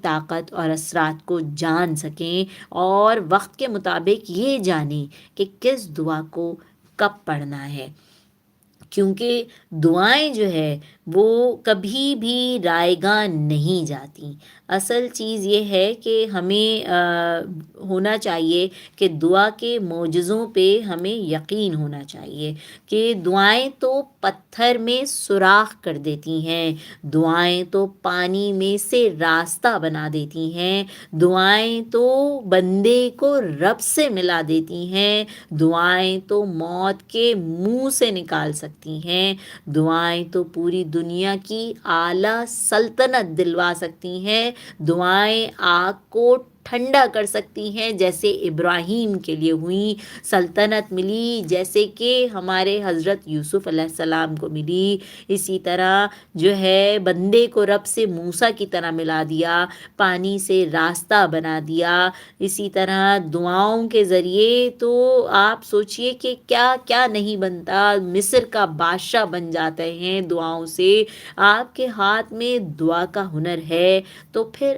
طاقت اور اثرات کو جان سکیں اور وقت کے مطابق یہ جانیں کہ کس دعا کو کب پڑھنا ہے، کیونکہ دعائیں جو ہے وہ کبھی بھی رائے گاں نہیں جاتی۔ اصل چیز یہ ہے کہ ہمیں ہونا چاہیے کہ دعا کے معجزوں پہ ہمیں یقین ہونا چاہیے کہ دعائیں تو پتھر میں سوراخ کر دیتی ہیں، دعائیں تو پانی میں سے راستہ بنا دیتی ہیں، دعائیں تو بندے کو رب سے ملا دیتی ہیں، دعائیں تو موت کے منہ سے نکال سکتی ہیں، دعائیں تو پوری دنیا کی اعلیٰ سلطنت دلوا سکتی ہیں، دعائیں آگ کو ٹھنڈا کر سکتی ہیں جیسے ابراہیم کے لیے ہوئیں، سلطنت ملی جیسے کہ ہمارے حضرت یوسف علیہ السلام کو ملی، اسی طرح جو ہے بندے کو رب سے موسیٰ کی طرح ملا دیا، پانی سے راستہ بنا دیا۔ اسی طرح دعاؤں کے ذریعے تو آپ سوچئے کہ کیا کیا نہیں بنتا، مصر کا بادشاہ بن جاتے ہیں دعاؤں سے۔ آپ کے ہاتھ میں دعا کا ہنر ہے تو پھر